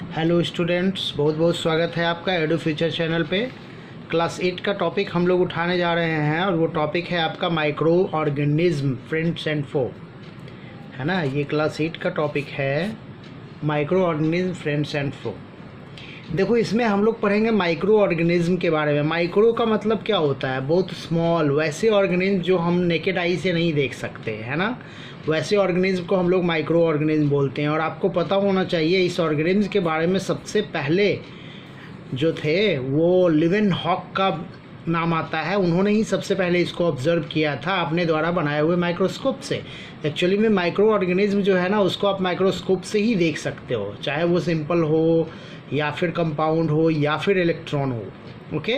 Hello students, बहुत बहुत स्वागत है आपका एडू फ्यूचर चैनल पे। क्लास 8 का टॉपिक हम लोग उठाने जा रहे हैं और वो टॉपिक है आपका माइक्रो ऑर्गेनिज्म फ्रेंड्स एंड फो, है ना। ये क्लास 8 का टॉपिक है माइक्रो ऑर्गेनिज्म फ्रेंड्स एंड फो। देखो, इसमें हम लोग पढ़ेंगे माइक्रो ऑर्गेनिज्म के बारे में। माइक्रो का मतलब क्या होता है? बहुत स्मॉल, वैसे ऑर्गेनिज्म जो हम नेकेड आई से नहीं देख सकते, है ना। वैसे ऑर्गेनिज्म को हम लोग माइक्रो ऑर्गेनिज्म बोलते हैं। और आपको पता होना चाहिए इस ऑर्गेनिज्म के बारे में सबसे पहले जो थे वो लीवेनहॉक का नाम आता है। उन्होंने ही सबसे पहले इसको ऑब्जर्व किया था अपने द्वारा बनाए हुए माइक्रोस्कोप से। एक्चुअली में माइक्रो ऑर्गेनिज्म जो है ना, उसको आप माइक्रोस्कोप से ही देख सकते हो, चाहे वो सिंपल हो या फिर कंपाउंड हो या फिर इलेक्ट्रॉन हो। ओके,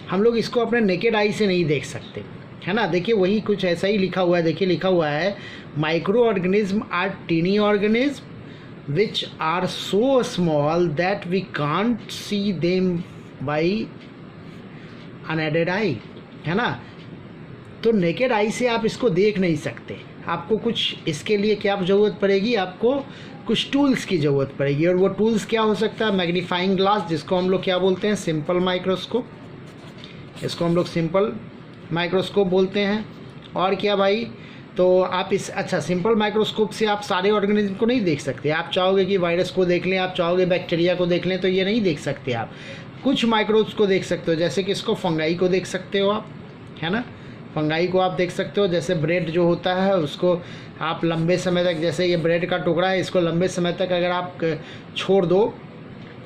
हम लोग इसको अपने नेकेड आई से नहीं देख सकते, है ना। देखिए, वही कुछ ऐसा ही लिखा हुआ है। देखिए, लिखा हुआ है micro organism are tiny organism which are so small that we can't see them by unaided eye, है ना। तो नेकेड आई से आप इसको देख नहीं सकते। आपको कुछ इसके लिए क्या ज़रूरत पड़ेगी? आपको कुछ टूल्स की ज़रूरत पड़ेगी। और वो टूल्स क्या हो सकता है? मैग्नीफाइंग ग्लास, जिसको हम लोग क्या बोलते हैं? Simple microscope. इसको हम लोग सिंपल माइक्रोस्कोप बोलते हैं। और क्या भाई? तो आप सिंपल माइक्रोस्कोप से आप सारे ऑर्गेनिज्म को नहीं देख सकते। आप चाहोगे कि वायरस को देख लें, आप चाहोगे बैक्टीरिया को देख लें, तो ये नहीं देख सकते आप। कुछ माइक्रोब्स को देख सकते हो, जैसे कि इसको फंगाई को देख सकते हो आप, है ना। फंगाई को आप देख सकते हो। जैसे ब्रेड जो होता है उसको आप लंबे समय तक, जैसे ये ब्रेड का टुकड़ा है, इसको लंबे समय तक अगर आप छोड़ दो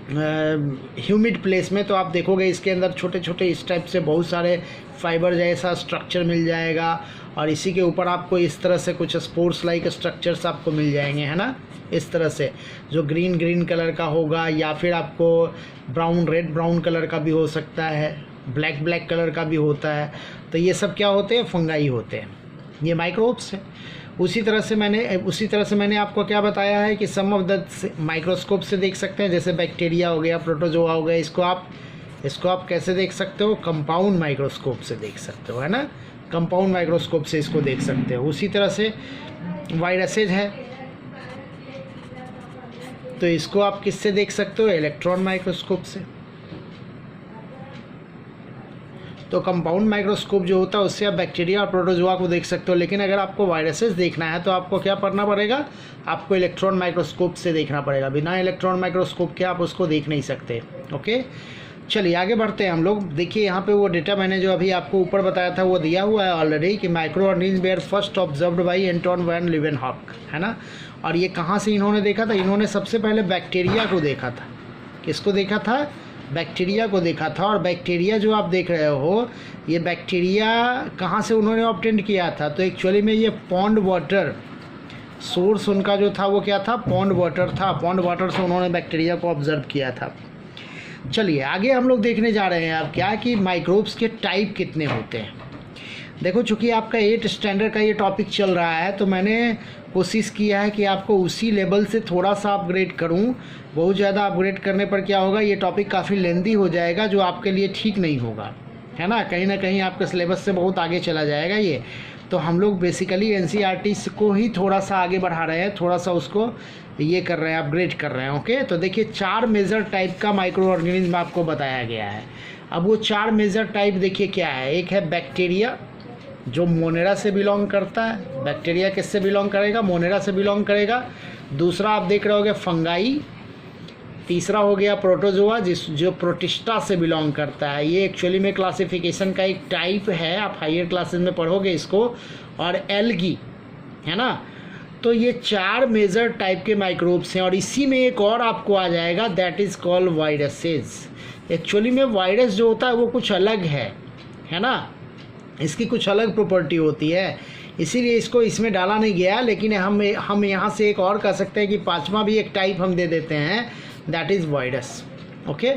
ह्यूमिड प्लेस में, तो आप देखोगे इसके अंदर छोटे छोटे इस टाइप से बहुत सारे फाइबर जैसा स्ट्रक्चर मिल जाएगा। और इसी के ऊपर आपको इस तरह से कुछ स्पोर्स लाइक स्ट्रक्चर्स आपको मिल जाएंगे, है ना। इस तरह से जो ग्रीन ग्रीन कलर का होगा, या फिर आपको ब्राउन रेड ब्राउन कलर का भी हो सकता है, ब्लैक ब्लैक कलर का भी होता है। तो ये सब क्या होते हैं? फंगाई होते हैं, ये माइक्रोब्स है। उसी तरह से मैंने आपको क्या बताया है कि सम ऑफ द माइक्रोस्कोप से देख सकते हैं। जैसे बैक्टीरिया हो गया, प्रोटोजोआ हो गया, इसको आप कैसे देख सकते हो? कंपाउंड माइक्रोस्कोप से देख सकते हो, है ना। कंपाउंड माइक्रोस्कोप से इसको देख सकते हो। उसी तरह से वायरसेज है, तो इसको आप किससे देख सकते हो? इलेक्ट्रॉन माइक्रोस्कोप से। तो कंपाउंड माइक्रोस्कोप जो होता है उससे आप बैक्टीरिया और प्रोटोजोआ को देख सकते हो। लेकिन अगर आपको वायरसेस देखना है तो आपको क्या पढ़ना पड़ेगा? आपको इलेक्ट्रॉन माइक्रोस्कोप से देखना पड़ेगा। बिना इलेक्ट्रॉन माइक्रोस्कोप के आप उसको देख नहीं सकते। ओके, चलिए आगे बढ़ते हैं हम लोग। देखिए, यहाँ पे वो डेटा मैंने जो अभी आपको ऊपर बताया था वो दिया हुआ है ऑलरेडी कि microorganism were first observed by Anton van Leeuwenhoek, है ना। और ये कहाँ से इन्होंने देखा था? इन्होंने सबसे पहले बैक्टीरिया को देखा था। किसको देखा था? बैक्टीरिया को देखा था। और बैक्टीरिया जो आप देख रहे हो, ये बैक्टीरिया कहाँ से उन्होंने ऑब्टेन किया था? तो एक्चुअली में ये पॉन्ड वाटर सोर्स उनका जो था वो क्या था? पॉन्ड वाटर था। पॉन्ड वाटर से उन्होंने बैक्टीरिया को ऑब्जर्व किया था। चलिए आगे हम लोग देखने जा रहे हैं अब क्या कि माइक्रोब्स के टाइप कितने होते हैं। देखो, चूँकि आपका 8 स्टैंडर्ड का ये टॉपिक चल रहा है, तो मैंने कोशिश किया है कि आपको उसी लेवल से थोड़ा सा अपग्रेड करूं। बहुत ज़्यादा अपग्रेड करने पर क्या होगा? ये टॉपिक काफ़ी लेंदी हो जाएगा, जो आपके लिए ठीक नहीं होगा, है ना। कहीं ना कहीं आपके सिलेबस से बहुत आगे चला जाएगा ये। तो हम लोग बेसिकली एनसीईआरटी को ही थोड़ा सा आगे बढ़ा रहे हैं, थोड़ा सा उसको ये कर रहे हैं, अपग्रेड कर रहे हैं। ओके, तो देखिए 4 मेजर टाइप का माइक्रो ऑर्गेनिज्म आपको बताया गया है। अब वो 4 मेजर टाइप देखिए क्या है। एक है बैक्टीरिया, जो मोनेरा से बिलोंग करता है। बैक्टीरिया किससे बिलोंग करेगा? मोनेरा से बिलोंग करेगा। दूसरा आप देख रहे होगे फंगाई। तीसरा हो गया प्रोटोजोआ, जो प्रोटिस्टा से बिलोंग करता है। ये एक्चुअली में क्लासिफिकेशन का एक टाइप है, आप हायर क्लासेस में पढ़ोगे इसको। और एल्गी, है ना। तो ये 4 मेजर टाइप के माइक्रोब्स हैं। और इसी में एक और आपको आ जाएगा, that is called viruses. Actually में वायरस जो होता है वो कुछ अलग है ना। इसकी कुछ अलग प्रॉपर्टी होती है, इसीलिए इसको इसमें डाला नहीं गया। लेकिन हम यहाँ से एक और कह सकते हैं कि 5वां भी एक टाइप हम दे देते हैं, दैट इज़ वायरस। ओके,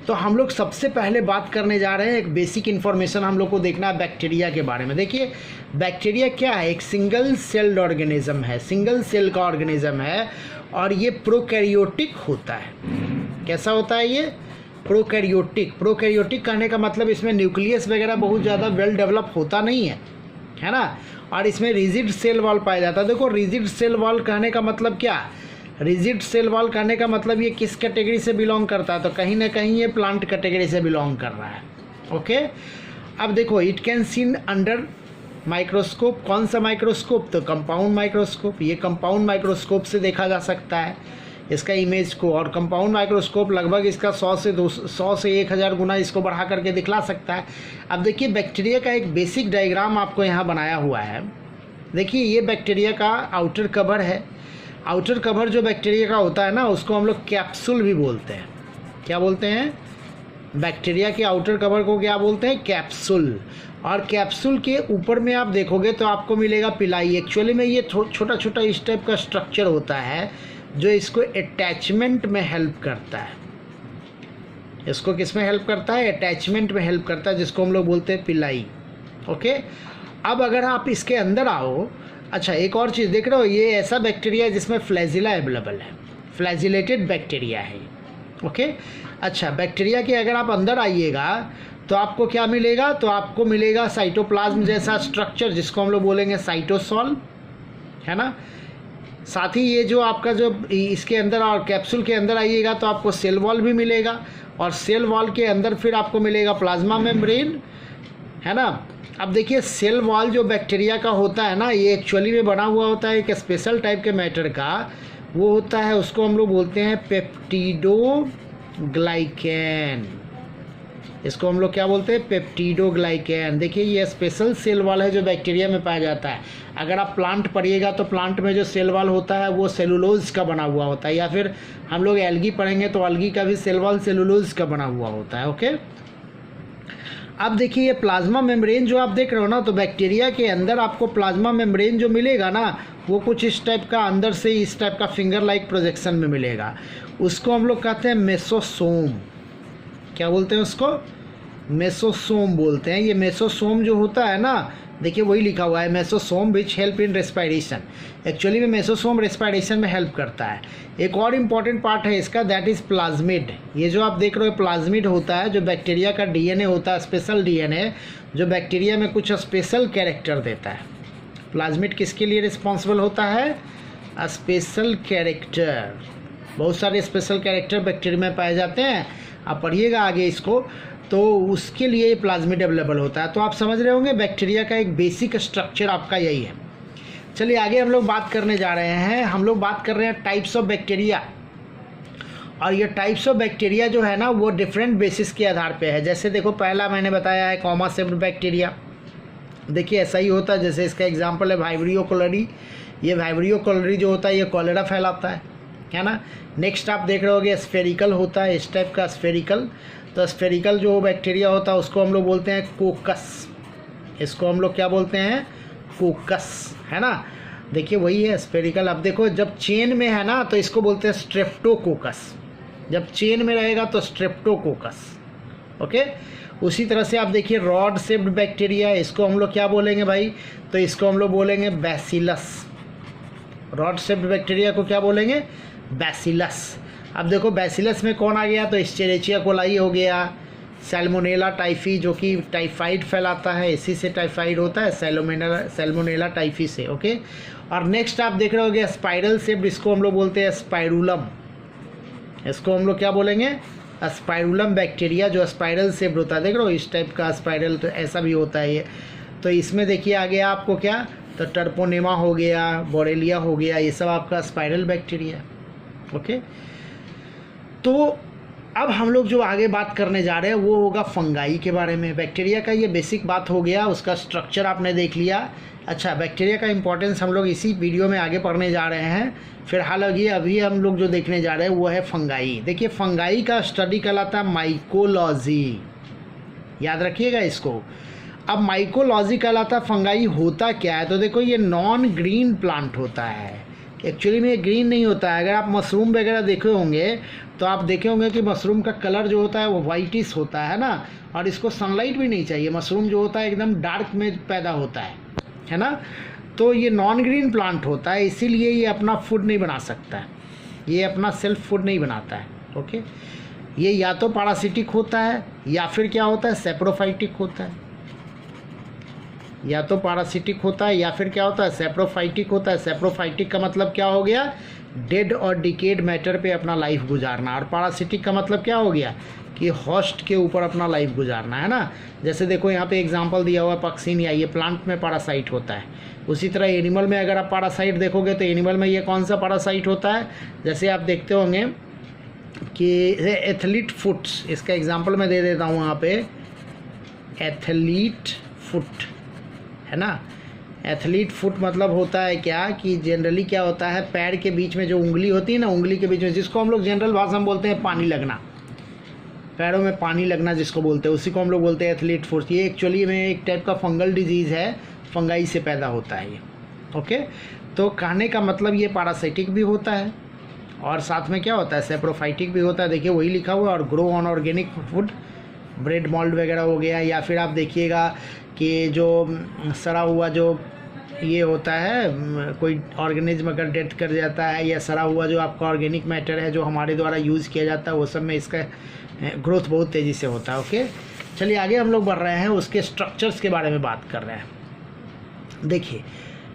तो हम लोग सबसे पहले बात करने जा रहे हैं, एक बेसिक इन्फॉर्मेशन हम लोग को देखना है बैक्टीरिया के बारे में। देखिए, बैक्टीरिया क्या है? एक सिंगल सेल्ड ऑर्गेनिज्म है, सिंगल सेल का ऑर्गेनिज्म है। और ये प्रोकैरियोटिक होता है। कैसा होता है ये? प्रोकैरियोटिक। प्रोकैरियोटिक कहने का मतलब इसमें न्यूक्लियस वगैरह बहुत ज़्यादा वेल डेवलप होता नहीं है ना। और इसमें रिजिड सेल वॉल पाया जाता है। देखो, रिजिड सेल वॉल कहने का मतलब क्या? रिजिड सेल वॉल कहने का मतलब ये किस कैटेगरी से बिलोंग करता है, तो कहीं ना कहीं ये प्लांट कैटेगरी से बिलोंग कर रहा है। ओके, अब देखो it can seen under microscope. कौन सा माइक्रोस्कोप, तो कंपाउंड माइक्रोस्कोप। ये कंपाउंड माइक्रोस्कोप से देखा जा सकता है इसका इमेज को, और कंपाउंड माइक्रोस्कोप लगभग इसका 100 से 1000 गुना इसको बढ़ा करके दिखला सकता है। अब देखिए बैक्टीरिया का एक बेसिक डायग्राम आपको यहाँ बनाया हुआ है। देखिए ये बैक्टीरिया का आउटर कवर है। आउटर कवर जो बैक्टीरिया का होता है ना, उसको हम लोग कैप्सूल भी बोलते हैं। क्या बोलते हैं, बैक्टीरिया के आउटर कवर को क्या बोलते हैं, कैप्सूल। और कैप्सूल के ऊपर में आप देखोगे तो आपको मिलेगा पिलाई। एक्चुअली में ये छोटा छोटा इस टाइप का स्ट्रक्चर होता है जो इसको अटैचमेंट में हेल्प करता है। इसको किस में हेल्प करता है, अटैचमेंट में हेल्प करता है, जिसको हम लोग बोलते हैं पिलाई। ओके, अब अगर आप इसके अंदर आओ, अच्छा एक और चीज़ देख रहे हो, ये ऐसा बैक्टीरिया है जिसमें फ्लैजिला अवेलेबल है, फ्लैजिलेटेड बैक्टीरिया है। ओके, अच्छा बैक्टीरिया के अगर आप अंदर आइएगा तो आपको क्या मिलेगा, तो आपको मिलेगा साइटोप्लाज्म जैसा स्ट्रक्चर, जिसको हम लोग बोलेंगे साइटोसॉल, है ना। साथ ही ये जो आपका जो इसके अंदर और कैप्सूल के अंदर आइएगा तो आपको सेल वॉल भी मिलेगा, और सेल वॉल के अंदर फिर आपको मिलेगा प्लाज्मा मेम्ब्रेन, है ना। अब देखिए सेल वॉल जो बैक्टीरिया का होता है ना, ये एक्चुअली में बना हुआ होता है एक स्पेशल टाइप के मैटर का, वो होता है, उसको हम लोग बोलते हैं पेप्टिडोग्लाइकैन। इसको हम लोग क्या बोलते हैं, पेप्टिडोग्लाइकैन। देखिए ये स्पेशल सेल वॉल है जो बैक्टीरिया में पाया जाता है। अगर आप प्लांट पढ़िएगा तो प्लांट में जो सेल वॉल होता है वो सेलुलोज का बना हुआ होता है, या फिर हम लोग एल्गी पढ़ेंगे तो एल्गी का भी सेल वॉल सेलुलोज का बना हुआ होता है। ओके, अब देखिए ये प्लाज्मा मेम्ब्रेन जो आप देख रहे हो ना, तो बैक्टीरिया के अंदर आपको प्लाज्मा मेम्ब्रेन जो मिलेगा ना, वो कुछ इस टाइप का अंदर से इस टाइप का फिंगर लाइक प्रोजेक्शन में मिलेगा। उसको हम लोग कहते हैं मेसोसोम। क्या बोलते हैं उसको, मेसोसोम बोलते हैं। ये मेसोसोम जो होता है ना, देखिए वही लिखा हुआ है mesosome which help in respiration. Actually में मेसोसोम रेस्पिरेशन में हेल्प करता है। एक और इम्पॉर्टेंट पार्ट है इसका, दैट इज़ प्लाज्मिड। ये जो आप देख रहे हो प्लाज्मिड होता है, जो बैक्टीरिया का डीएनए होता है, स्पेशल डीएनए जो बैक्टीरिया में कुछ स्पेशल कैरेक्टर देता है। प्लाज्मिड किसके लिए रिस्पॉन्सिबल होता है, स्पेशल कैरेक्टर। बहुत सारे स्पेशल कैरेक्टर बैक्टीरिया में पाए जाते हैं, आप पढ़िएगा आगे इसको, तो उसके लिए प्लाज्मिड अवेलेबल होता है। तो आप समझ रहे होंगे बैक्टीरिया का एक बेसिक स्ट्रक्चर आपका यही है। चलिए आगे हम लोग बात करने जा रहे हैं। हम लोग बात कर रहे हैं टाइप्स ऑफ बैक्टीरिया, और ये टाइप्स ऑफ बैक्टीरिया जो है ना, वो डिफरेंट बेसिस के आधार पे है। जैसे देखो पहला मैंने बताया है कॉमा सेप्ड बैक्टीरिया। देखिए ऐसा ही होता है, जैसे इसका एग्जाम्पल है वाइब्रियो कोलेरी। ये वाइब्रियो कोलेरी जो होता है ये कॉलेरा फैलाता है ना। नेक्स्ट आप देख रहे होगे स्फेरिकल होता है, इस टाइप का स्फेरिकल। तो स्फेरिकल जो बैक्टीरिया होता है उसको हम लोग बोलते हैं कोकस। इसको हम लोग क्या बोलते हैं, कोकस, है ना। देखिए वही है स्फेरिकल। अब देखो जब चेन में है ना तो इसको बोलते हैं स्ट्रेप्टोकोकस। जब चेन में रहेगा तो स्ट्रेप्टोकोकस। ओके, उसी तरह से आप देखिए रॉड शेप्ड बैक्टीरिया, इसको हम लोग क्या बोलेंगे भाई, तो इसको हम लोग बोलेंगे बैसिलस। रॉड शेप्ड बैक्टीरिया को क्या बोलेंगे, बैसिलस। अब देखो बैसिलस में कौन आ गया, तो एस्चेरिचिया कोलाई हो गया, सैल्मोनेला टाइफी जो कि टाइफाइड फैलाता है, इसी से टाइफाइड होता है, सैल्मोनेला टाइफी से। ओके, और नेक्स्ट आप देख रहे होगे स्पाइरल शेप्ड, इसको हम लोग बोलते हैं स्पाइरुलम। इसको हम लोग क्या बोलेंगे, स्पाइरुलम बैक्टीरिया जो स्पाइरल शेप्ड होता है। देख रहे हो इस टाइप का स्पाइरल, तो ऐसा भी होता है ये। तो इसमें देखिए आ गया आपको क्या, तो टर्पोनेमा हो गया, बोरेलिया हो गया, ये सब आपका स्पाइरल बैक्टीरिया। ओके, तो अब हम लोग जो आगे बात करने जा रहे हैं वो होगा फंगाई के बारे में। बैक्टीरिया का ये बेसिक बात हो गया, उसका स्ट्रक्चर आपने देख लिया। अच्छा, बैक्टीरिया का इंपॉर्टेंस हम लोग इसी वीडियो में आगे पढ़ने जा रहे हैं। फिलहाल अभी हम लोग जो देखने जा रहे हैं वो है फंगाई। देखिए फंगाई का स्टडी कहलाता है माइकोलॉजी, याद रखिएगा इसको। अब माइकोलॉजी कहलाता है फंगाई होता क्या है, तो देखो ये नॉन ग्रीन प्लांट होता है। एक्चुअली में ये ग्रीन नहीं होता है। अगर आप मशरूम वगैरह देखे होंगे तो आप देखे होंगे कि मशरूम का कलर जो होता है वो वाइटिश होता है ना, और इसको सनलाइट भी नहीं चाहिए। मशरूम जो होता है एकदम डार्क में पैदा होता है ना। तो ये नॉन ग्रीन प्लांट होता है, इसीलिए ये अपना फूड नहीं बना सकता है, ये अपना सेल्फ फूड नहीं बनाता है। ओके, ये या तो पैरासिटिक होता है या फिर क्या होता है, सेप्रोफाइटिक होता है। या तो पैरासिटिक होता है या फिर क्या होता है, सेप्रोफाइटिक होता है। सेप्रोफाइटिक का मतलब क्या हो गया डेड और डिकेड मैटर पे अपना लाइफ गुजारना। और पैरासिटिक का मतलब क्या हो गया कि होस्ट के ऊपर अपना लाइफ गुजारना, है ना। जैसे देखो यहाँ पे एग्जांपल दिया हुआ है पक्सीनिया, ये प्लांट में पैरासाइट होता है। उसी तरह एनिमल में अगर आप पैरासाइट देखोगे तो एनिमल में ये कौन सा पैरासाइट होता है, जैसे आप देखते होंगे कि एथलीट फुट्स, इसका एग्जांपल मैं दे देता हूँ यहाँ पे, एथलीट फुट, है ना। एथलीट फुट मतलब होता है क्या कि जनरली क्या होता है, पैर के बीच में जो उंगली होती है ना, उंगली के बीच में, जिसको हम लोग जनरल भाषा में बोलते हैं पानी लगना, पैरों में पानी लगना जिसको बोलते हैं, उसी को हम लोग बोलते हैं एथलीट फुट। ये एक्चुअली में एक टाइप का फंगल डिजीज़ है, फंगाई से पैदा होता है ये। ओके, तो कहने का मतलब ये पैरासाइटिक भी होता है और साथ में क्या होता है, सेप्रोफाइटिक भी होता है। देखिए वही लिखा हुआ है। और grow on organic food, bread mould वगैरह हो गया, या फिर आप देखिएगा कि जो सड़ा हुआ जो ये होता है, कोई ऑर्गेनिज्म अगर डेथ कर जाता है, या सड़ा हुआ जो आपका ऑर्गेनिक मैटर है जो हमारे द्वारा यूज़ किया जाता है, वो सब में इसका ग्रोथ बहुत तेज़ी से होता है। ओके, चलिए आगे हम लोग बढ़ रहे हैं, उसके स्ट्रक्चर्स के बारे में बात कर रहे हैं। देखिए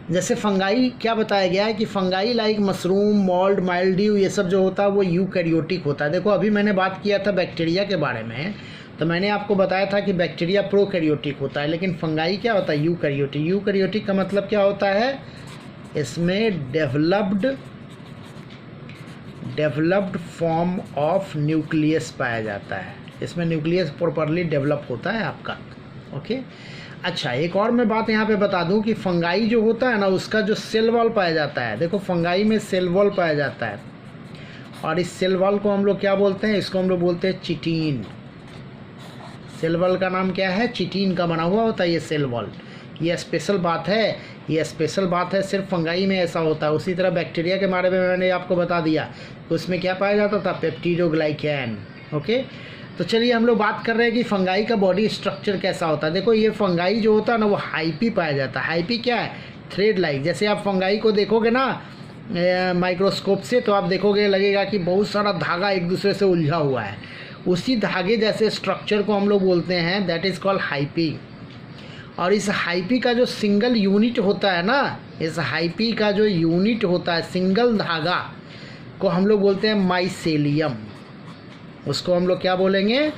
जैसे फंगाई क्या बताया गया है कि fungi like mushroom, mould, mildew, ये सब जो होता है वो यूकैरियोटिक होता है। देखो अभी मैंने बात किया था बैक्टीरिया के बारे में, तो मैंने आपको बताया था कि बैक्टीरिया प्रोकैरियोटिक होता है, लेकिन फंगाई क्या होता है, यूकैरियोटिक। यूकैरियोटिक का मतलब क्या होता है, इसमें डेवलप्ड फॉर्म ऑफ न्यूक्लियस पाया जाता है, इसमें न्यूक्लियस प्रॉपरली डेवलप होता है आपका। ओके, अच्छा एक और मैं बात यहाँ पे बता दूँ कि फंगाई जो होता है ना, उसका जो सेल वॉल पाया जाता है, देखो फंगाई में सेल वॉल पाया जाता है, और इस सेल वॉल को हम लोग क्या बोलते हैं, इसको हम लोग बोलते हैं चिटीन। सेल वॉल का नाम क्या है, चिटीन का बना हुआ होता है ये सेल वॉल। ये स्पेशल बात है, ये स्पेशल बात है, सिर्फ फंगाई में ऐसा होता है। उसी तरह बैक्टीरिया के बारे में मैंने आपको बता दिया, उसमें क्या पाया जाता था, पेप्टिडोग्लाइकैन। ओके, तो चलिए हम लोग बात कर रहे हैं कि फंगाई का बॉडी स्ट्रक्चर कैसा होता है। देखो ये फंगाई जो होता है ना, वो हाइपी पाया जाता है। हाइपी क्या है, थ्रेड लाइक। जैसे आप फंगाई को देखोगे ना माइक्रोस्कोप से, तो आप देखोगे लगेगा कि बहुत सारा धागा एक दूसरे से उलझा हुआ है। उसी धागे जैसे स्ट्रक्चर को हम लोग बोलते हैं, दैट इज़ कॉल्ड हाइपी। और इस हाइपी का जो सिंगल यूनिट होता है ना, इस हाइपी का जो यूनिट होता है, सिंगल धागा को हम लोग बोलते हैं माइसेलियम। उसको हम लोग क्या बोलेंगे,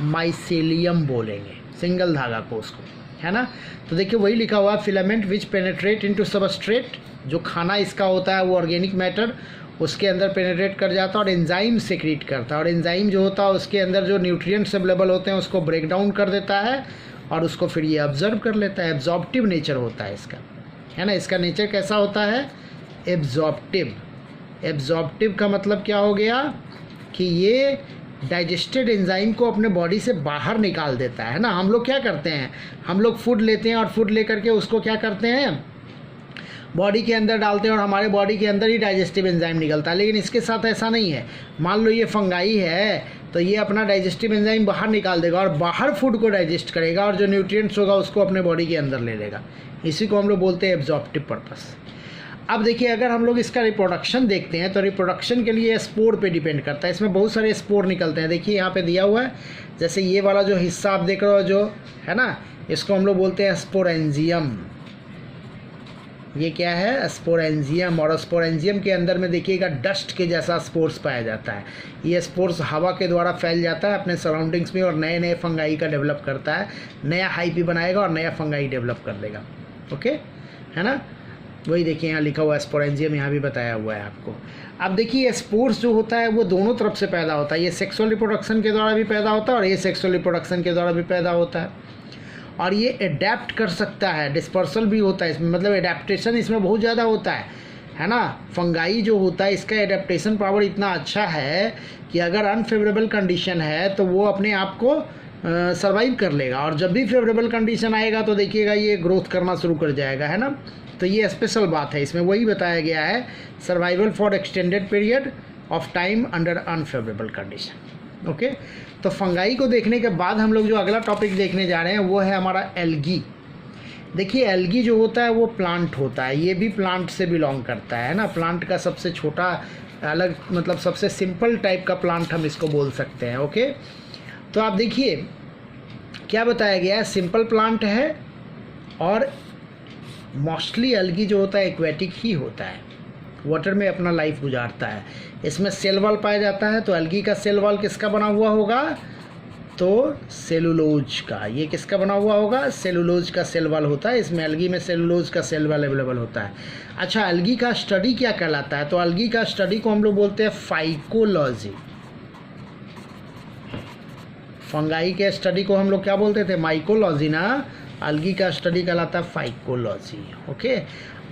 माइसेलियम बोलेंगे, सिंगल धागा को उसको, है ना। तो देखिए वही लिखा हुआ है, फिलामेंट विच पेनेट्रेट इनटू सबस्ट्रेट, जो खाना इसका होता है वो ऑर्गेनिक मैटर उसके अंदर पेनेट्रेट कर जाता है और एंजाइम सेक्रेट करता है। और एंजाइम जो होता है उसके अंदर जो न्यूट्रिएंट्स अवेलेबल होते हैं उसको ब्रेक डाउन कर देता है और उसको फिर ये ऑब्जर्व कर लेता है। एब्जॉर्प्टिव नेचर होता है इसका, है ना। इसका नेचर कैसा होता है, एब्जॉर्प्टिव। एब्जॉर्प्टिव का मतलब क्या हो गया कि ये डाइजेस्टेड एंजाइम को अपने बॉडी से बाहर निकाल देता है ना। हम लोग क्या करते हैं, हम लोग फूड लेते हैं और फूड लेकर के उसको क्या करते हैं, बॉडी के अंदर डालते हैं और हमारे बॉडी के अंदर ही डाइजेस्टिव एंजाइम निकलता है। लेकिन इसके साथ ऐसा नहीं है। मान लो ये फंगाई है तो ये अपना डाइजेस्टिव एंजाइम बाहर निकाल देगा और बाहर फूड को डाइजेस्ट करेगा और जो न्यूट्रिएंट्स होगा उसको अपने बॉडी के अंदर ले लेगा। इसी को हम लोग बोलते हैं एब्जॉर्प्टिव पर्पस। अब देखिए अगर हम लोग इसका रिप्रोडक्शन देखते हैं तो रिप्रोडक्शन के लिए स्पोर पे डिपेंड करता है। इसमें बहुत सारे स्पोर निकलते हैं। देखिए यहाँ पे दिया हुआ है, जैसे ये वाला जो हिस्सा आप देख रहे हो जो है ना, इसको हम लोग बोलते हैं स्पोरेंजियम। ये क्या है, स्पोरेंजियम। और स्पोरेंजियम के अंदर में देखिएगा डस्ट के जैसा स्पोर्स पाया जाता है। ये स्पोर्स हवा के द्वारा फैल जाता है अपने सराउंडिंग्स में और नए नए फंगाई का डेवलप करता है, नया हाइपी बनाएगा और नया फंगाई डेवलप कर देगा। ओके, है ना। वही देखिए यहाँ लिखा हुआ है स्पोरेंजियम, यहाँ भी बताया हुआ है आपको। अब देखिए स्पोर्स जो होता है वो दोनों तरफ से पैदा होता है। ये सेक्सुअल रिप्रोडक्शन के द्वारा भी पैदा होता है और ये सेक्सुअल रिप्रोडक्शन के द्वारा भी पैदा होता है। और ये एडेप्ट कर सकता है, डिस्पर्सल भी होता है इसमें, मतलब एडेप्टेशन इसमें बहुत ज़्यादा होता है ना। फंगाई जो होता है इसका एडेप्टेशन पावर इतना अच्छा है कि अगर अनफेवरेबल कंडीशन है तो वो अपने आप को सर्वाइव कर लेगा और जब भी फेवरेबल कंडीशन आएगा तो देखिएगा ये ग्रोथ करना शुरू कर जाएगा, है ना। तो ये स्पेशल बात है, इसमें वही बताया गया है, survival for extended period of time under unfavourable condition. Okay, तो फंगाई को देखने के बाद हम लोग जो अगला टॉपिक देखने जा रहे हैं वो है हमारा एल्गी। देखिए एल्गी जो होता है वो प्लांट होता है, ये भी प्लांट से बिलोंग करता है ना। प्लांट का सबसे छोटा अलग, मतलब सबसे सिंपल टाइप का प्लांट हम इसको बोल सकते हैं। ओके, तो आप देखिए क्या बताया गया है, सिंपल प्लांट है और मोस्टली एल्गी जो होता है एक्वेटिक ही होता है। वाटर में अपना लाइफ गुजारता है। इसमें सेल वॉल पाया जाता है। तो एल्गी का सेल वॉल किसका बना हुआ होगा? तो सेलुलोज का। ये किसका बना हुआ होगा? सेलुलोज का सेल वॉल होता है। इसमें एल्गी में सेलुलोज का सेल वॉल अवेलेबल होता है। अच्छा, एल्गी का स्टडी क्या कहलाता है? तो एल्गी का स्टडी को हम लोग बोलते हैं फाइकोलॉजी। फंगाई के स्टडी को हम लोग क्या बोलते थे? माइकोलॉजी ना। एल्गी का स्टडी कहलाता है फाइकोलॉजी। ओके,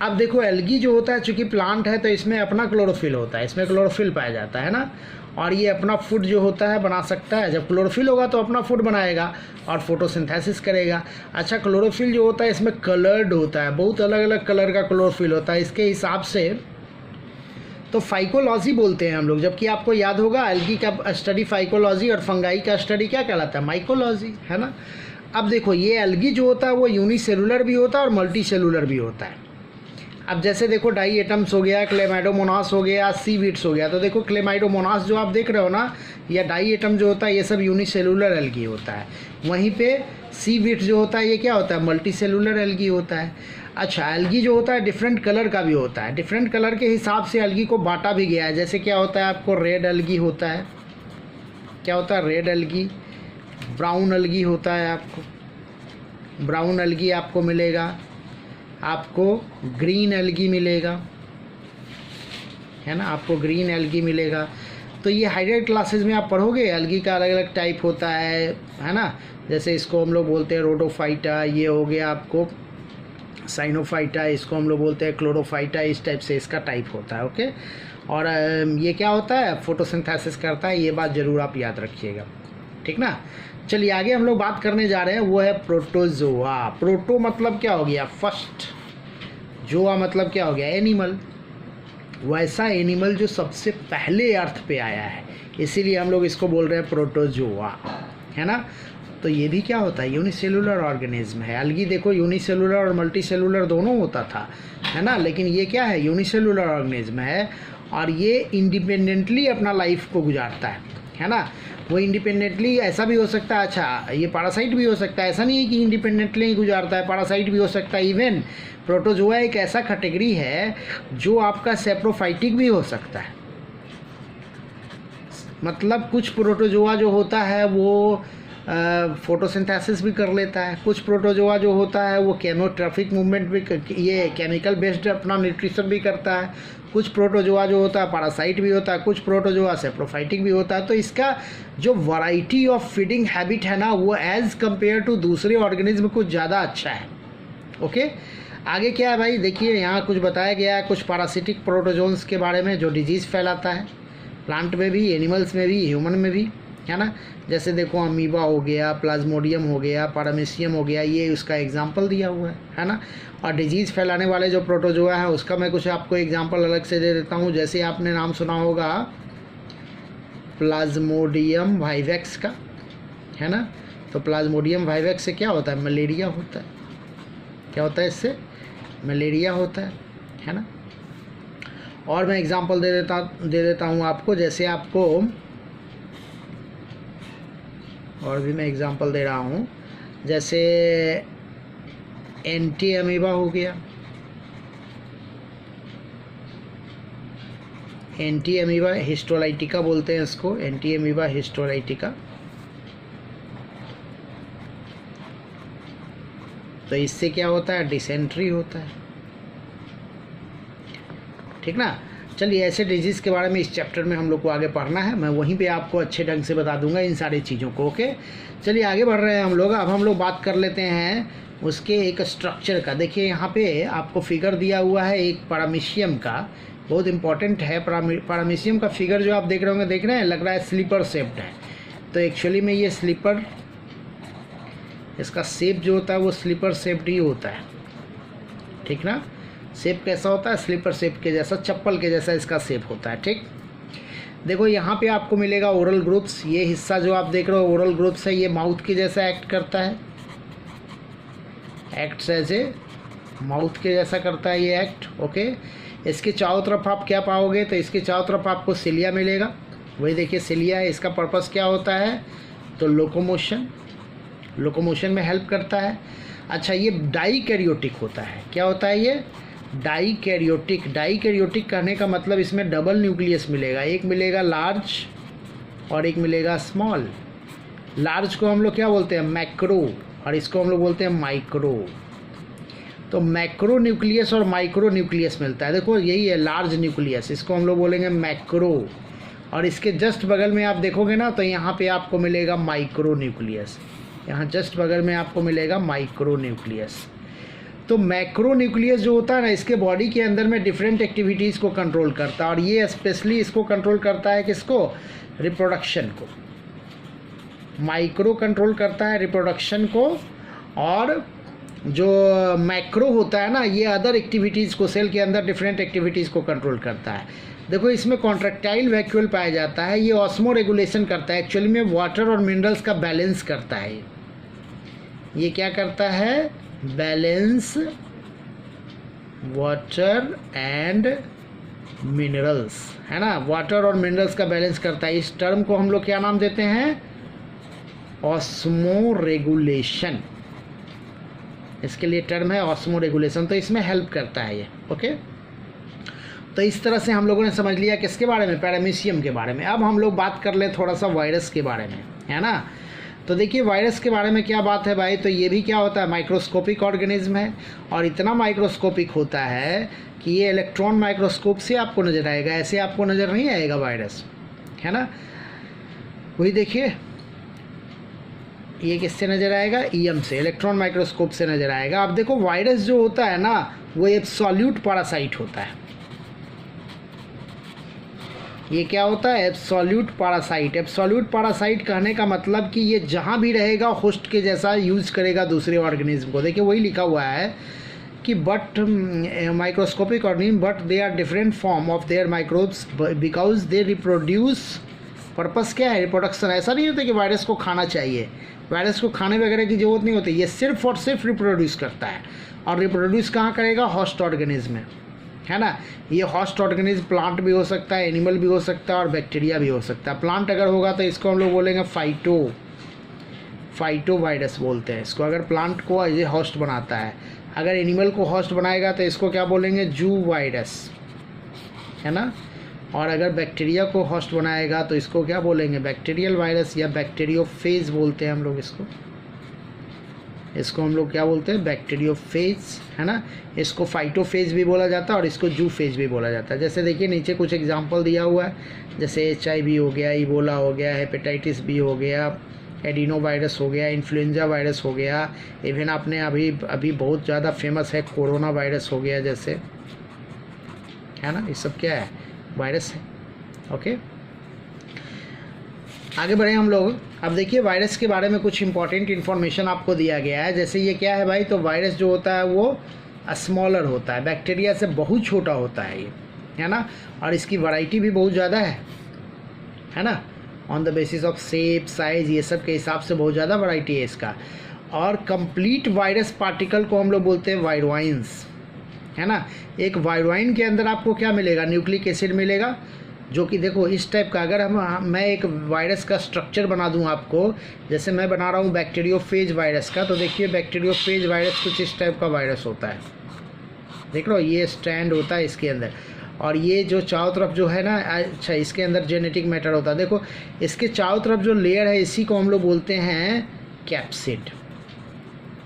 अब देखो एल्गी जो होता है, चूंकि प्लांट है तो इसमें अपना क्लोरोफिल होता है, इसमें क्लोरोफिल पाया जाता है ना, और ये अपना फूड जो होता है बना सकता है। जब क्लोरोफिल होगा तो अपना फूड बनाएगा और फोटोसिंथेसिस करेगा। अच्छा, क्लोरोफिल जो होता है इसमें कलर्ड होता है, बहुत अलग अलग कलर का क्लोरोफिल होता है। इसके हिसाब से तो फाइकोलॉजी बोलते हैं हम लोग, जबकि आपको याद होगा एल्गी का स्टडी फाइकोलॉजी और फंगाई का स्टडी क्या कहलाता है? माइकोलॉजी, है ना। अब देखो ये एल्गी जो होता है वो यूनिसेलुलर भी होता है और मल्टी सेलुलर भी होता है। अब जैसे देखो डाई एटम्स हो गया, क्लेमाइडोमोनास हो गया, सीवीड्स हो गया। तो देखो क्लेमाइडोमोनास जो आप देख रहे हो ना, या डाई एटम जो होता है, ये सब यूनिसेलुलर एल्गी होता है। वहीं पे सीवीड्स जो होता है ये क्या होता है? मल्टी सेलुलर एल्गी होता है। अच्छा, एल्गी जो होता है डिफरेंट कलर का भी होता है। डिफरेंट कलर के हिसाब से एल्गी को बांटा भी गया है। जैसे क्या होता है आपको? रेड एल्गी होता है। क्या होता है? Red algae. ब्राउन एल्गी होता है आपको, ब्राउन एल्गी आपको मिलेगा। आपको ग्रीन एल्गी मिलेगा, है ना, आपको ग्रीन एल्गी मिलेगा। तो ये हायर क्लासेस में आप पढ़ोगे एल्गी का अलग अलग टाइप होता है ना। जैसे इसको हम लोग बोलते हैं रोडोफाइटा, ये हो गया आपको साइनोफाइटा, इसको हम लोग बोलते हैं क्लोरोफाइटा। इस टाइप से इसका टाइप होता है। ओके, और ये क्या होता है? फोटोसिंथेसिस करता है। ये बात ज़रूर आप याद रखिएगा, ठीक ना। चलिए आगे हम लोग बात करने जा रहे हैं, वो है प्रोटोजोआ। प्रोटो मतलब क्या हो गया? फर्स्ट। जोआ मतलब क्या हो गया? एनिमल। वैसा एनिमल जो सबसे पहले अर्थ पे आया है, इसीलिए हम लोग इसको बोल रहे हैं प्रोटोजोआ, है ना। तो ये भी क्या होता है? यूनिसेलुलर ऑर्गेनिज्म है। एल्गी देखो यूनिसेलुलर और मल्टी सेलुलर दोनों होता था, है ना, लेकिन ये क्या है? यूनिसेलुलर ऑर्गेनिज्म है और ये इंडिपेंडेंटली अपना लाइफ को गुजारता है ना। वो इंडिपेंडेंटली ऐसा भी हो सकता है। अच्छा, ये पैरासाइट भी हो सकता है, ऐसा नहीं है कि इंडिपेंडेंटली ही गुजारता है, पैरासाइट भी हो सकता है। इवन प्रोटोजोआ एक ऐसा कैटेगरी है जो आपका सेप्रोफाइटिक भी हो सकता है। मतलब कुछ प्रोटोजोआ जो होता है वो फोटोसिंथेसिस भी कर लेता है। कुछ प्रोटोजोआ जो होता है वो केमोट्रॉफिक मूवमेंट भी, ये केमिकल बेस्ड अपना न्यूट्रिशन भी करता है। कुछ प्रोटोजोआ जो होता है पैरासाइट भी होता है, कुछ प्रोटोजोआ सेप्रोफाइटिक भी होता है। तो इसका जो वैरायटी ऑफ फीडिंग हैबिट है ना, वो एज़ कंपेयर टू दूसरे ऑर्गेनिज्म कुछ ज़्यादा अच्छा है। ओके, आगे क्या है भाई? देखिए यहाँ कुछ बताया गया है कुछ पैरासिटिक प्रोटोजोन्स के बारे में जो डिजीज़ फैलाता है, प्लांट में भी, एनिमल्स में भी, ह्यूमन में भी, है ना। जैसे देखो अमीबा हो गया, प्लाज्मोडियम हो गया, पारामीशियम हो गया, ये उसका एग्जाम्पल दिया हुआ है ना। और डिजीज़ फैलाने वाले जो प्रोटोजोआ है उसका मैं कुछ आपको एग्जाम्पल अलग से दे देता हूँ। जैसे आपने नाम सुना होगा प्लाज्मोडियम वाइवेक्स का, है ना। तो प्लाज्मोडियम वाइवेक्स से क्या होता है? मलेरिया होता है। क्या होता है इससे? मलेरिया होता है ना। और मैं एग्जांपल दे देता हूँ आपको। जैसे आपको और भी मैं एग्जांपल दे रहा हूँ, जैसे एंटी अमीबा हो गया। एंटी अमीबा हिस्टोलाइटिका बोलते हैं इसको, एंटी अमीबा हिस्टोलाइटिका। तो इससे क्या होता है? डिसेंट्री होता है, ठीक ना। चलिए ऐसे डिजीज़ के बारे में इस चैप्टर में हम लोग को आगे पढ़ना है। मैं वहीं पे आपको अच्छे ढंग से बता दूंगा इन सारी चीज़ों को। ओके, चलिए आगे बढ़ रहे हैं हम लोग। अब हम लोग बात कर लेते हैं उसके एक स्ट्रक्चर का। देखिए यहाँ पे आपको फिगर दिया हुआ है एक पैरामीशियम का, बहुत इंपॉर्टेंट है। पैरामीशियम का फिगर जो आप देख रहे होंगे, देख रहे हैं, लग रहा है स्लीपर शेप्ड है। तो एक्चुअली में ये स्लीपर, इसका शेप जो होता है वो स्लीपर शेप्ड ही होता है, ठीक ना। शेप कैसा होता है? स्लीपर शेप के जैसा, चप्पल के जैसा इसका शेप होता है, ठीक। देखो यहाँ पे आपको मिलेगा ओरल ग्रुप्स। ये हिस्सा जो आप देख रहे हो ओरल ग्रुप्स है, ये माउथ के जैसा एक्ट करता है, एक्ट्स एज ए माउथ के जैसा करता है ये एक्ट। ओके, इसके चारों तरफ आप क्या पाओगे? तो इसके चारों तरफ आपको सिलिया मिलेगा। वही देखिए सिलिया है। इसका पर्पस क्या होता है? तो लोकोमोशन में हेल्प करता है। अच्छा, ये डाइकैरियोटिक होता है। क्या होता है ये? डाइकैरियोटिक। डाइकैरियोटिक कहने का मतलब इसमें डबल न्यूक्लियस मिलेगा, एक मिलेगा लार्ज और एक मिलेगा स्मॉल। लार्ज को हम लोग क्या बोलते हैं, मैक्रो, और इसको हम लोग बोलते हैं माइक्रो। तो मैक्रो न्यूक्लियस और माइक्रो न्यूक्लियस मिलता है। देखो यही है लार्ज न्यूक्लियस, इसको हम लोग बोलेंगे मैक्रो, और इसके जस्ट बगल में आप देखोगे ना तो यहाँ पे आपको मिलेगा माइक्रो न्यूक्लियस, यहाँ जस्ट बगल में आपको मिलेगा माइक्रो न्यूक्लियस। तो मैक्रो न्यूक्लियस जो होता है ना, इसके बॉडी के अंदर में डिफरेंट एक्टिविटीज़ को कंट्रोल करता है, और ये स्पेशली इसको कंट्रोल करता है किसको, रिप्रोडक्शन को। माइक्रो कंट्रोल करता है रिप्रोडक्शन को, और जो मैक्रो होता है ना, ये अदर एक्टिविटीज़ को, सेल के अंदर डिफरेंट एक्टिविटीज़ को कंट्रोल करता है। देखो इसमें कॉन्ट्रैक्टाइल वैक्यूल पाया जाता है, ये ऑस्मो रेगुलेशन करता है, एक्चुअली में वाटर और मिनरल्स का बैलेंस करता है। ये क्या करता है, बैलेंस वाटर एंड मिनरल्स, है ना, वाटर और मिनरल्स का बैलेंस करता है। इस टर्म को हम लोग क्या नाम देते हैं, ऑस्मो रेगुलेशन। इसके लिए टर्म है ऑस्मो रेगुलेशन, तो इसमें हेल्प करता है ये। ओके, तो इस तरह से हम लोगों ने समझ लिया किसके बारे में, पैरामीशियम के बारे में। अब हम लोग बात कर ले थोड़ा सा वायरस के बारे में, है ना। तो देखिए वायरस के बारे में क्या बात है भाई, तो ये भी क्या होता है, माइक्रोस्कोपिक ऑर्गेनिज्म है, और इतना माइक्रोस्कोपिक होता है कि ये इलेक्ट्रॉन माइक्रोस्कोप से आपको नज़र आएगा, ऐसे आपको नज़र नहीं आएगा वायरस, है ना। वही देखिए ये किससे नज़र आएगा, ईएम से, इलेक्ट्रॉन माइक्रोस्कोप से नज़र आएगा। अब देखो वायरस जो होता है ना, वो एब्सोल्यूट पैरासाइट होता है। ये क्या होता है, एब्सोल्यूट पैरासाइट। एब्सोल्यूट पैरासाइट कहने का मतलब कि ये जहाँ भी रहेगा होस्ट के जैसा यूज़ करेगा दूसरे ऑर्गेनिज्म को। देखिए वही लिखा हुआ है कि but microscopic organism but they are different form of their microbes because they reproduce. Purpose क्या है, रिप्रोडक्शन। ऐसा नहीं होता कि वायरस को खाना चाहिए, वायरस को खाने वगैरह की ज़रूरत नहीं होती, ये सिर्फ और सिर्फ रिप्रोड्यूस करता है। और रिप्रोड्यूस कहाँ करेगा, होस्ट ऑर्गेनिज्म में, है ना। ये होस्ट ऑर्गेनिज्म प्लांट भी हो सकता है, एनिमल भी हो सकता है, और बैक्टीरिया भी हो सकता है। प्लांट अगर होगा तो इसको हम लोग बोलेंगे फाइटो वायरस बोलते हैं इसको, अगर प्लांट को ये होस्ट बनाता है। अगर एनिमल को होस्ट बनाएगा तो इसको क्या बोलेंगे, जू वायरस, है ना। और अगर बैक्टीरिया को होस्ट बनाएगा तो इसको क्या बोलेंगे, बैक्टीरियल वायरस, या बैक्टीरियोफेज बोलते हैं हम लोग इसको हम लोग क्या बोलते हैं, बैक्टीरियोफेज, है ना। इसको फाइटोफेज भी बोला जाता है और इसको जूफेज भी बोला जाता है। जैसे देखिए नीचे कुछ एग्जांपल दिया हुआ है, जैसे HIV हो गया, इबोला हो गया, हेपेटाइटिस बी हो गया, एडिनो वायरस हो गया, इन्फ्लुएंजा वायरस हो गया, इवन आपने अभी बहुत ज़्यादा फेमस है कोरोना वायरस हो गया जैसे, है ना। ये सब क्या है, वायरस है। ओके, आगे बढ़े हम लोग। अब देखिए वायरस के बारे में कुछ इंपॉर्टेंट इन्फॉर्मेशन आपको दिया गया है। जैसे ये क्या है भाई, तो वायरस जो होता है वो स्मॉलर होता है, बैक्टीरिया से बहुत छोटा होता है ये, है ना। और इसकी वैरायटी भी बहुत ज़्यादा है ना, on the basis of shape, size, ये सब के हिसाब से बहुत ज़्यादा वैरायटी है इसका। और कंप्लीट वायरस पार्टिकल को हम लोग बोलते हैं वायरोइंस, है ना। एक वायरोइन के अंदर आपको क्या मिलेगा, न्यूक्लिक एसिड मिलेगा, जो कि देखो इस टाइप का। अगर मैं एक वायरस का स्ट्रक्चर बना दूं आपको, जैसे मैं बना रहा हूं बैक्टीरियोफेज वायरस का, तो देखिए बैक्टीरियोफेज वायरस कुछ इस टाइप का वायरस होता है, देख लो ये स्टैंड होता है इसके अंदर, और ये जो चारों तरफ जो है ना, अच्छा इसके अंदर जेनेटिक मैटर होता है। देखो इसके चारों तरफ जो लेयर है इसी को हम लोग बोलते हैं कैप्सिड,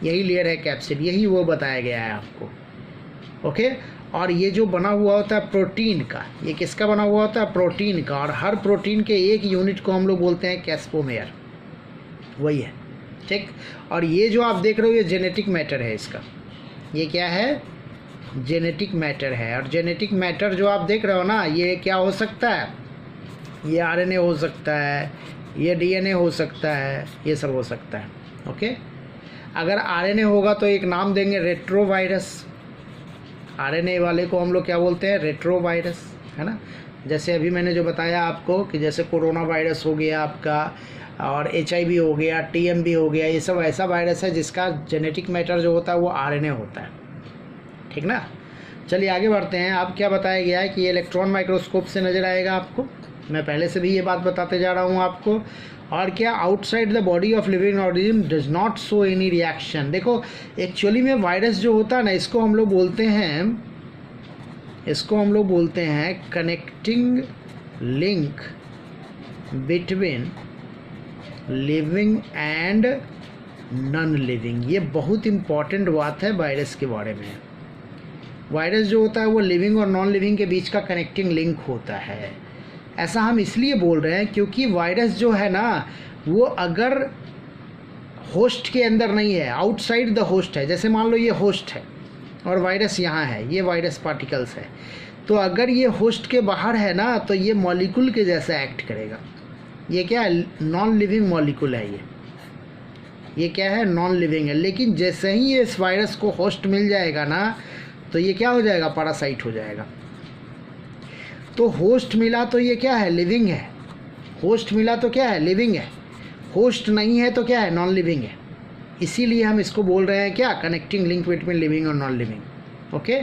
यही लेयर है कैप्सिड, यही वो बताया गया है आपको। ओके, और ये जो बना हुआ होता है प्रोटीन का, ये किसका बना हुआ होता है, प्रोटीन का, और हर प्रोटीन के एक यूनिट को हम लोग बोलते हैं कैस्पोमेयर, वही है, ठीक। और ये जो आप देख रहे हो ये जेनेटिक मैटर है इसका, ये क्या है, जेनेटिक मैटर है। और जेनेटिक मैटर जो आप देख रहे हो ना, ये क्या हो सकता है, ये RNA हो सकता है, ये DNA हो सकता है, ये सब हो सकता है। ओके, अगर RNA होगा तो एक नाम देंगे रेट्रोवायरस, RNA वाले को हम लोग क्या बोलते हैं, रेट्रोवायरस, है ना। जैसे अभी मैंने जो बताया आपको कि जैसे कोरोना वायरस हो गया आपका, और HIV हो गया, TMB हो गया, ये सब ऐसा वायरस है जिसका जेनेटिक मैटर जो होता है वो RNA होता है, ठीक ना। चलिए आगे बढ़ते हैं। अब क्या बताया गया है कि ये इलेक्ट्रॉन माइक्रोस्कोप से नज़र आएगा आपको, मैं पहले से भी ये बात बताते जा रहा हूँ आपको। और क्या, outside the body of living organism does not show any reaction. देखो एक्चुअली में वायरस जो होता है ना, इसको हम लोग बोलते हैं इसको हम लोग बोलते हैं connecting link between living and non living. ये बहुत इम्पॉर्टेंट बात है वायरस के बारे में। वायरस जो होता है वो लिविंग और नॉन लिविंग के बीच का कनेक्टिंग लिंक होता है। ऐसा हम इसलिए बोल रहे हैं क्योंकि वायरस जो है ना वो अगर होस्ट के अंदर नहीं है, आउटसाइड द होस्ट है, जैसे मान लो ये होस्ट है और वायरस यहाँ है, ये वायरस पार्टिकल्स है, तो अगर ये होस्ट के बाहर है ना तो ये मॉलिक्यूल के जैसा एक्ट करेगा। ये क्या है? नॉन लिविंग मॉलिक्यूल है ये क्या है? नॉन लिविंग है। लेकिन जैसे ही ये इस वायरस को होस्ट मिल जाएगा ना तो ये क्या हो जाएगा? पैरासाइट हो जाएगा। तो होस्ट मिला तो ये क्या है? लिविंग है। होस्ट मिला तो क्या है? लिविंग है। होस्ट नहीं है तो क्या है? नॉन लिविंग है। इसीलिए हम इसको बोल रहे हैं क्या? कनेक्टिंग लिंक बिटवीन लिविंग और नॉन लिविंग। ओके,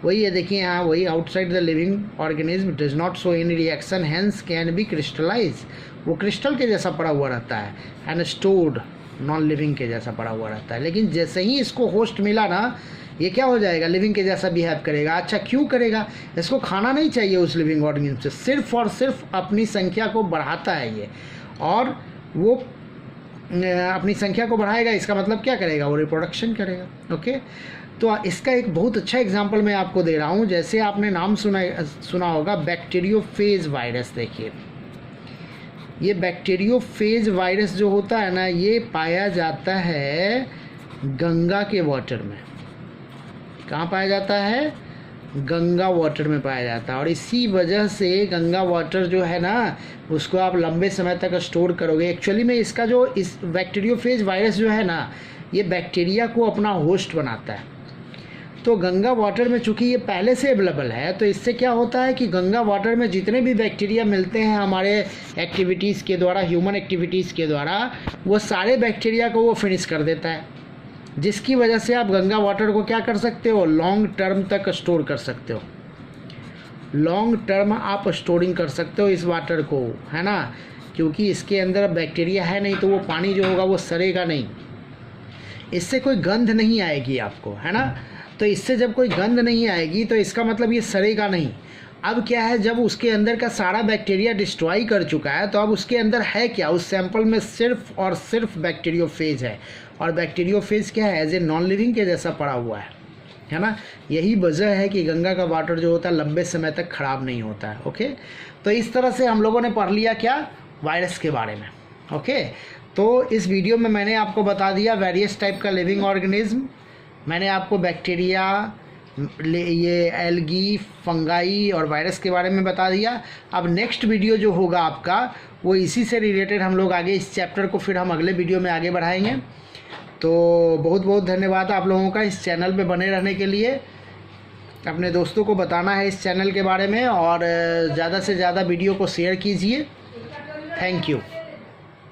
वही है, देखिए यहाँ वही, outside the living organism does not show any reaction hence can be crystallize. वो क्रिस्टल के जैसा पड़ा हुआ रहता है, एंड स्टोर्ड नॉन लिविंग के जैसा पड़ा हुआ रहता है। लेकिन जैसे ही इसको होस्ट मिला ना ये क्या हो जाएगा? लिविंग के जैसा बिहेव करेगा। अच्छा, क्यों करेगा? इसको खाना नहीं चाहिए उस लिविंग ऑर्गेनिज्म से, सिर्फ और सिर्फ अपनी संख्या को बढ़ाता है ये, और वो अपनी संख्या को बढ़ाएगा। इसका मतलब क्या करेगा? वो रिप्रोडक्शन करेगा। ओके, तो इसका एक बहुत अच्छा एग्जांपल मैं आपको दे रहा हूँ। जैसे आपने नाम सुना होगा बैक्टीरियोफेज वायरस। देखिए, ये बैक्टीरियोफेज वायरस जो होता है ना ये पाया जाता है गंगा के वाटर में। कहाँ पाया जाता है? गंगा वाटर में पाया जाता है। और इसी वजह से गंगा वाटर जो है ना उसको आप लंबे समय तक स्टोर करोगे। एक्चुअली में इसका जो इस बैक्टीरियोफेज वायरस जो है ना ये बैक्टीरिया को अपना होस्ट बनाता है। तो गंगा वाटर में चूँकि ये पहले से अवेलेबल है तो इससे क्या होता है कि गंगा वाटर में जितने भी बैक्टीरिया मिलते हैं हमारे एक्टिविटीज़ के द्वारा, ह्यूमन एक्टिविटीज़ के द्वारा, वो सारे बैक्टीरिया को वो फिनिश कर देता है, जिसकी वजह से आप गंगा वाटर को क्या कर सकते हो? लॉन्ग टर्म तक स्टोर कर सकते हो। लॉन्ग टर्म आप स्टोरिंग कर सकते हो इस वाटर को, है ना, क्योंकि इसके अंदर बैक्टीरिया है नहीं तो वो पानी जो होगा वो सड़ेगा नहीं, इससे कोई गंध नहीं आएगी आपको, है ना। तो इससे जब कोई गंध नहीं आएगी तो इसका मतलब ये सड़ेगा नहीं। अब क्या है, जब उसके अंदर का सारा बैक्टीरिया डिस्ट्रॉय कर चुका है तो अब उसके अंदर है क्या? उस सैंपल में सिर्फ और सिर्फ बैक्टीरियोफेज है, और बैक्टीरियोफेज क्या है? एज ए नॉन लिविंग के जैसा पड़ा हुआ है ना। यही वजह है कि गंगा का वाटर जो होता है लंबे समय तक ख़राब नहीं होता है। ओके, तो इस तरह से हम लोगों ने पढ़ लिया क्या? वायरस के बारे में। ओके, तो इस वीडियो में मैंने आपको बता दिया वेरियस टाइप का लिविंग ऑर्गेनिज्म। मैंने आपको बैक्टीरिया, ये एल्गी, फंगाई और वायरस के बारे में बता दिया। अब नेक्स्ट वीडियो जो होगा आपका वो इसी से रिलेटेड हम लोग आगे इस चैप्टर को फिर हम अगले वीडियो में आगे बढ़ाएंगे। तो बहुत बहुत धन्यवाद आप लोगों का इस चैनल पे बने रहने के लिए। अपने दोस्तों को बताना है इस चैनल के बारे में और ज़्यादा से ज़्यादा वीडियो को शेयर कीजिए। Thank you.